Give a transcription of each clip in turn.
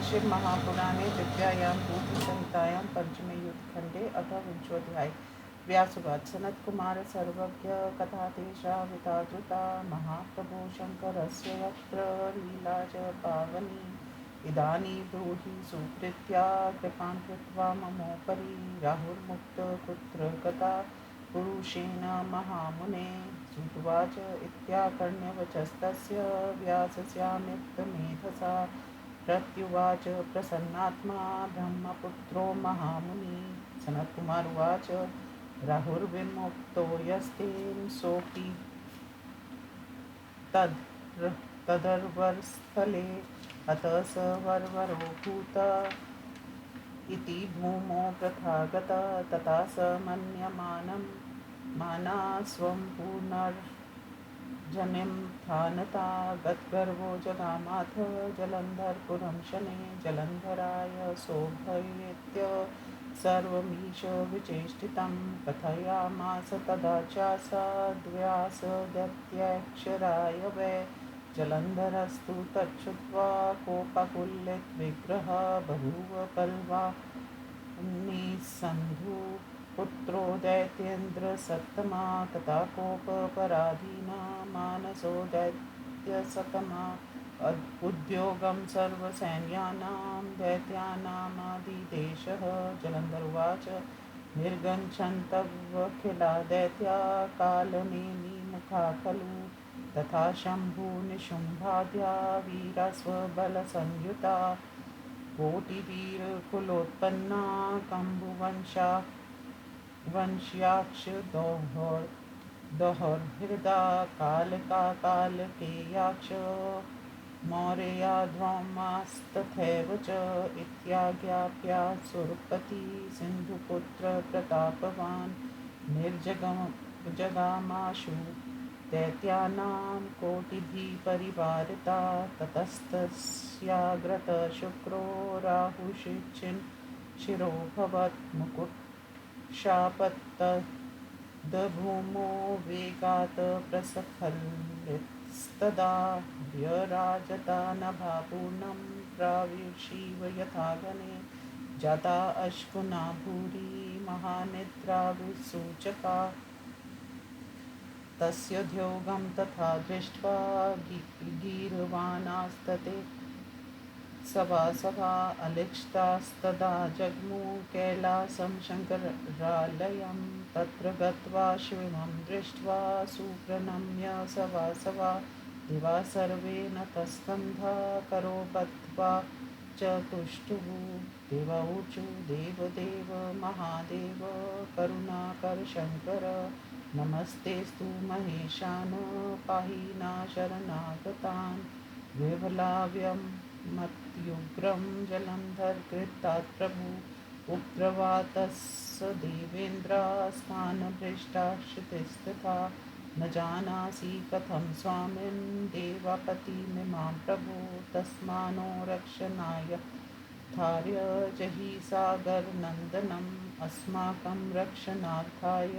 श्रीमहापुराणे विद्यायां भूतिसंहितायां पंचमे युद्धखंडे अथ विंशोऽध्यायः। व्यासुवाच सनत्कुमार सर्वज्ञ कथा ते श्राविता द्रुता महाप्रभो शङ्करस्य यत्र लीला च पावनी इदानीं ब्रूहि सुकृत्या कृपां कृत्वा ममोपरि राहुर्मुक्त कुत्र गता पुरुषेण महामुने श्रुत्वाच इत्याकर्ण्यवचस्तस्य व्यासस्यामित्तमेधसा प्रत्युवाच प्रसन्नात्मा ब्रह्मपुत्रो महामुनि। सनत्कुमार उवाच राहुर्विमुक्तो यस्तेन सोऽपि तदर्वर्स्थले अतः स वरवरो भूत इति भूमौ प्रथागत तथा स मन्यमानं माना स्वं पुनर्जनिं थानता गद्गर्वो जगामाथ जलन्धरपुरं शनैः जलन्धराय शोभयेत्य सर्वमीश विचेष्टितं कथयामास तदा चासाद्व्यासदत्याक्षराय वै जलन्धरस्तु तच्छ्रुत्वा कोपाकुलितविग्रह बभूव बलवान्निस्सन्धु पुत्रो दैत्येन्द्रसत्तमा तथा कोपपराधीना मानसो दैत्यसतमा उद्योगं सर्वसैन्यानां दैत्यानामादिदेशः। जलन्धर उवाच निर्गच्छन्तवखिला दैत्या कालनेमिमुखा खलु तथा शम्भुनिशुम्भाद्या वीरा स्वबलसंयुता कोटिवीरकुलोत्पन्ना कम्बुवंश्याक्ष दोहर्हृदा कालिका कालकेयाक्ष मौर्या ध्वमास्तथैव च इत्याज्ञाप्या सुरपति सिन्धुपुत्र प्रतापवान् निर्जगामाशु दैत्यानां कोटिभिः परिवारिता ततस्तस्याग्रतः शुक्रो राहुषिच्छिन् शिरोभवत् मुकुटशापत्तद्भूमो वेगात् प्रस्खलितस्तदा व्यराजता नभापूर्णं प्राविशीव यथा गणे जाता अश्कुना भूरि महानिद्रा विसूचका तस्योद्योगं तथा दृष्ट्वा गीर्वाणास्तते सभा अलिक्षितास्तदा जग्मु कैलासं शङ्करालयं तत्र गत्वा शिवं दृष्ट्वा सुप्रणम्य सभा दिवा सर्वे नतस्कन्धा करो बद्ध्वा च तुष्टुः देवौचु देवदेव महादेव करुणाकर शङ्कर नमस्तेस्तु महेशान पाहि न शरणागतान् विभलाव्यं मत्युग्रं जलन्धरकृतात् प्रभु उग्रवातस्य देवेन्द्रास्थानभ्रष्टाश्रितस्तथा न जानासि कथं स्वामिन् देवापतिमिमां प्रभो तस्मानो रक्षणाय थार्य जहि सागरनन्दनम् अस्माकं रक्षणार्थाय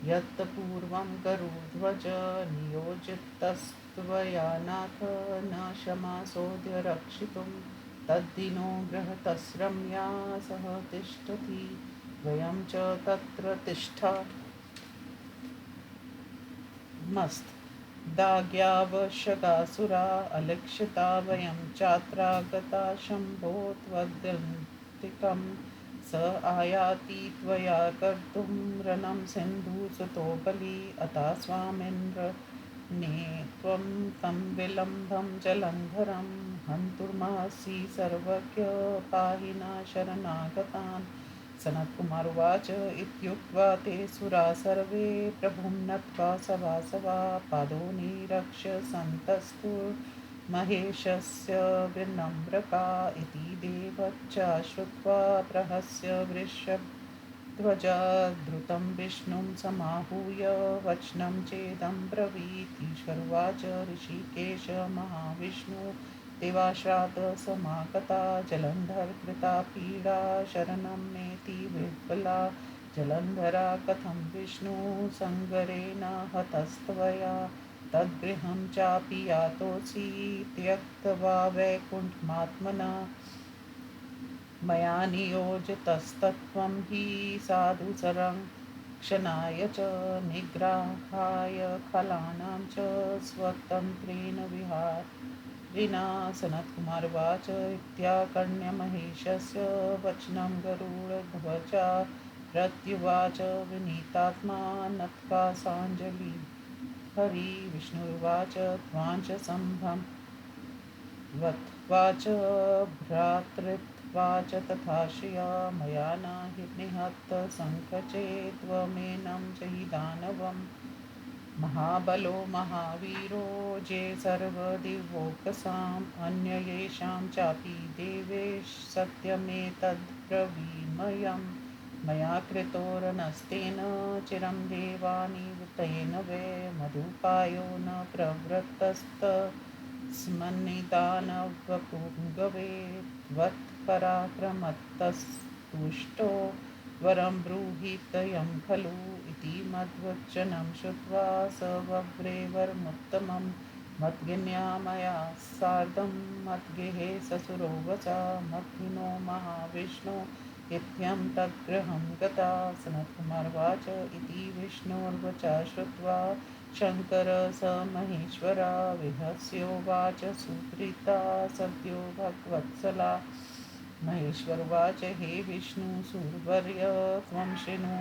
यत् पूर्वं गरुध्वज नियोजितस्त्वया नाथ न क्षमासोऽद्य रक्षितुं तद्दिनो बृहतस्रम्या सह तिष्ठति वयं च तत्र तिष्ठामस्तदाज्ञावशगासुरा अलिक्षिता वयं चात्रागता शम्भो त्वद्दन्तिकम् स आयाति त्वया कर्तुं रणं सिन्धुसुतो बली अथा स्वामिन्द्र ने त्वं तं विलम्भं जलन्धरं हन्तुमर्हसि सर्वज्ञ पाहि न शरणागतान्। सनत्कुमार उवाच इत्युक्त्वा ते सुरा सर्वे प्रभुं नत्वा सभा पादो निरक्ष्य सन्तस्तु महेशस्य विनम्रका इति देवच्च श्रुत्वा प्रहस्य वृषभध्वजा द्रुतं विष्णुं समाहूय वचनं चेदं ब्रवीत् ईश्वरुवाच ऋषिकेश महाविष्णु देवाश्राद्ध समागता जलन्धरकृता पीडा शरणं मेति विह्वला जलन्धरा कथं विष्णु संगरेण हतस्त्वया तद्गृहं चापि यातोऽसि त्यक्त्वा वैकुण्ठमात्मना मया नियोजितस्तत्त्वं हि साधु संरक्षणाय च निग्रहाय खलानां च स्वतन्त्रेण विहारिणा सनत्कुमारवाच इत्याकर्ण्यमहेशस्य वचनं गरुडध्वजा प्रत्युवाच विनीतात्मा नत्वा साञ्जलि हरि विष्णुर्वाच त्वाञ्च सम्भं वत्वाच भ्रातृत्वाच तथा श्रिया मया न हि निहत सङ्कचे त्वमेनं च हि दानवम् महाबलो महावीरो जे सर्वदिवोकसाम् अन्य येषां चापि देवेश सत्यमेतद्ब्रवीमयम् मया कृतोरनस्तेन चिरं देवानिवृतेन वै मधुपायो न प्रवृत्तस्तस्मन्निदानवपुङ्गवे त्वत्पराक्रमतस्तुष्टो वरं ब्रूहि तयं खलु इति मद्वचनं श्रुत्वा स वव्रे वरमुत्तमं मद्गिन्या मया सार्धं मद्गेहे ससुरो वचा मद्धिनो महाविष्णु इत्यं तद्गृहं गता सनत्कुमारवाच इति विष्णोर्वचा श्रुत्वा शङ्कर स महेश्वरा विहस्योवाच सुप्रीता सद्यो भगवत्सला महेश्वरवाच हे विष्णुसूर्वर्य त्वं शृणु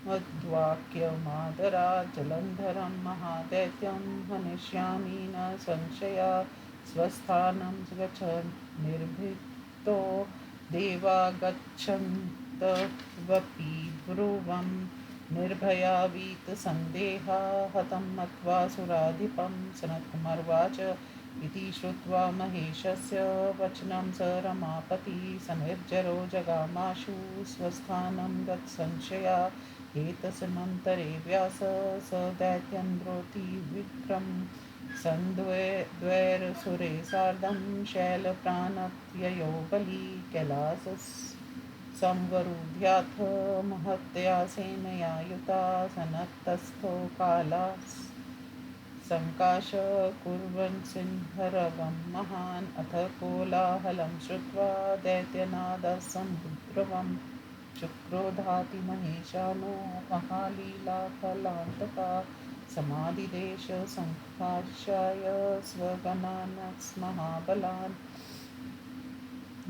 मद्वाक्यमादरात् जलन्धरं महादैत्यं हनिष्यामि न संशया स्वस्थानं गच्छ निर्भीतो देवा गच्छन्तवपि ब्रुवं निर्भया वीतसन्देहा हतं मत्वा सुराधिपं सनत्कुमारवाच इति श्रुत्वा महेशस्य वचनं स रमापति स निर्जरो जगामाशु स्वस्थानं गत्संशया एतस्मन्तरे व्यास स दैत्यन्द्रोति विक्रम सन्द्वैरसुरे सार्धं शैलप्राणत्ययो बली कैलाससंवरुध्याथ महत्या सेनया युता सनत्तस्थो कालास् सङ्काश कुर्वन् सिंहरवं महान् अथ कोलाहलं श्रुत्वा दैत्यनादसमुद्रवं चक्रोधाति महेशानो महालीलाफलान्तका समाधिदेशसङ्घर्षाय स्वगणान्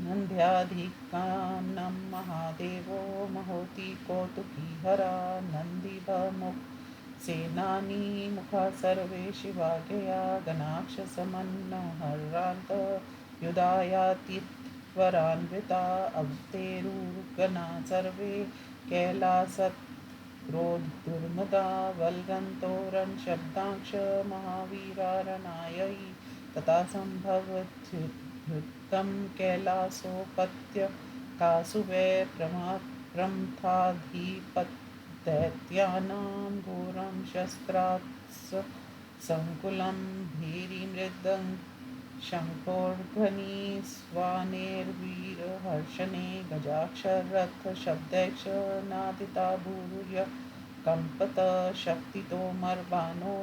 नन्द्याधिकानं महादेवो महोति कौतुकीहरा नन्दिभमुख सेनानी मुखा सर्वे शिवाज्ञया गणाक्षसमन्नहरान्त युधायातित्वरान्विता अवतेरुर्गणा सर्वे कैलासक्रोधदुर्मुदा वल्गन्तोरन् शब्दांश महावीरारणायै तथा सम्भवत्युत्थं कैलासोपत्य कासुवे प्रमथाधिपत् दैत्यानां घोरं शस्त्रास्त्र सङ्कुलं भीरिमृदं शङ्खोर्ध्वनि स्वानेर्वीरहर्षणे गजाक्षरथशब्दैश्च नादिता भूय कम्पत शक्तितोमर्बाणो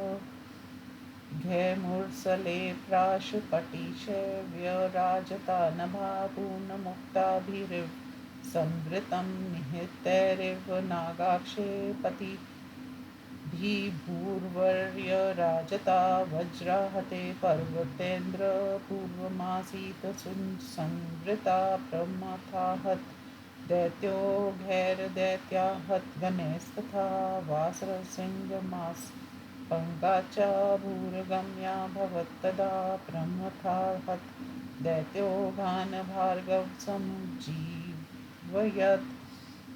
घैर्मुसले प्राशुपटिशे व्यराजता नभा पूर्णमुक्ताभिर्संवृतं निहितैरिव नागाक्षे पतिभिर्भूर्वर्यराजता वज्राहते पर्वतेन्द्र पूर्वमासीत संवृता प्रमथाहत दैत्यो घैर्दैत्याहत गणैस्तथा वासरसिंहमास पङ्गाचा भूर्गम्या भवत्तदा प्रमथाहत दैत्यो भानभार्गवसमुज्जीवयत्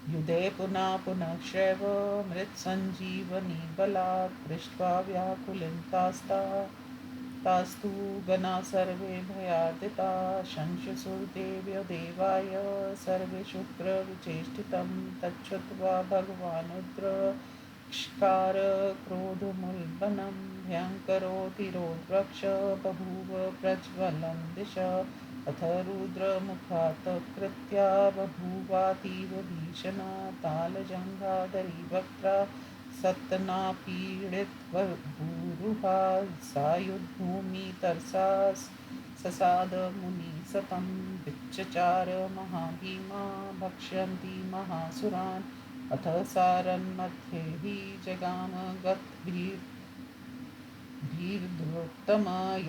युधे पुनः पुनः शैव मृत्सञ्जीवनी बलात् पृष्ट्वा व्याकुलितास्तास्तु गणा सर्वे भयार्दिता शंशुसुर्देव्यो देवाय सर्वे शुक्रविचेष्टितं तच्छ्रुत्वा भगवानुद्र क्षकार क्रोधमुल्बनं भयङ्करोतिरोद्रक्ष बभूव प्रज्वलं दिशा अथ रुद्रमुखात् कृत्या बभूवातीव भीषणा तालजङ्घाधरी वक्त्रा सतना पीड़ित भूरुहा सायुधूमि तरसा ससाद मुनि सतं विच्चचार महाभीमा भक्ष्यन्ति महासुरान् अथ सारन्मध्ये हि जगाम गद्भिर्धृतम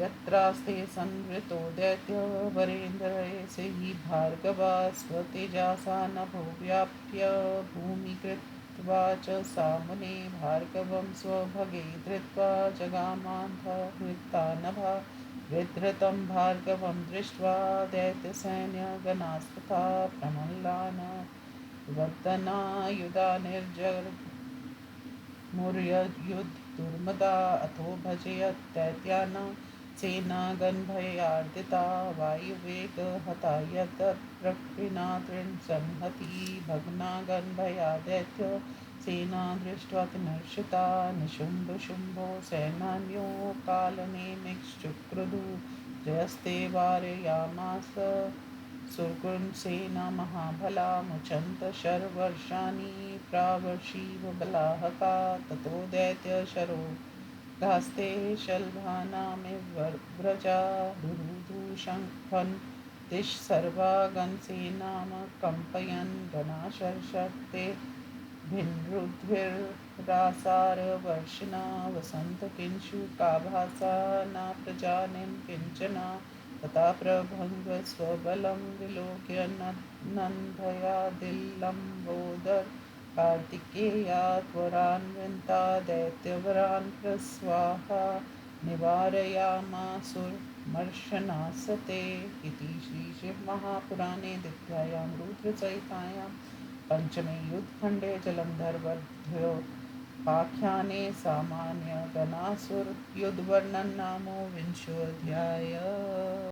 यत्रास्ते संवृतो दैत्य वरेन्द्रयसे हि भार्गवा स्वतेजासा नभो व्याप्य भूमिकृत्वा च सामुने भार्गवं स्वभगे धृत्वा जगामान्धवृत्तानभा विधृतं भार्गवं दृष्ट्वा दैत्यसैन्यगणास्तथा प्रमल्लान् वर्धनायुधा निर्जरमुर्ययुद्धुर्मदा अथो भजयत्यैत्यानां सेनागणभयार्दिता वायुवेगहता यत्प्रकृणात्रिंसंहति भग्नागणभया दैत्य सेना दृष्ट्वा विनर्षिता निशुम्भशुम्भो सैनान्यो कालनेमिश्चुक्रदु जयस्ते वारयामास सुरकुंसेना महाबला मुचन्त शर्वर्षाणि प्रावर्षीव बलाहका ततो दैत्यशरो धास्ते शल्भानामिव व्रजा रुरुधु शङ्खन् दिश सर्वा गणसेनामकम्पयन् गणाशर्षते भिन्रुद्भिर्रासारवर्षिणा वसन्तकिंशुकाभासा न प्रजानिं किञ्चन तथा प्रभङ्गस्वबलं विलोक्य नन्दयादिलम्बोदर कार्तिकेया त्वरान्विता दैत्यवरान् प्रस्वाहा निवारयामासुरमर्शनासते इति श्रीशिवमहापुराणे द्वितीयायां रुद्रसहितायां पंचमे युद्धखण्डे जलन्धरवध्योपाख्याने सामान्यगणासुरयुद्धवर्णनं नामो विंशोऽध्यायः।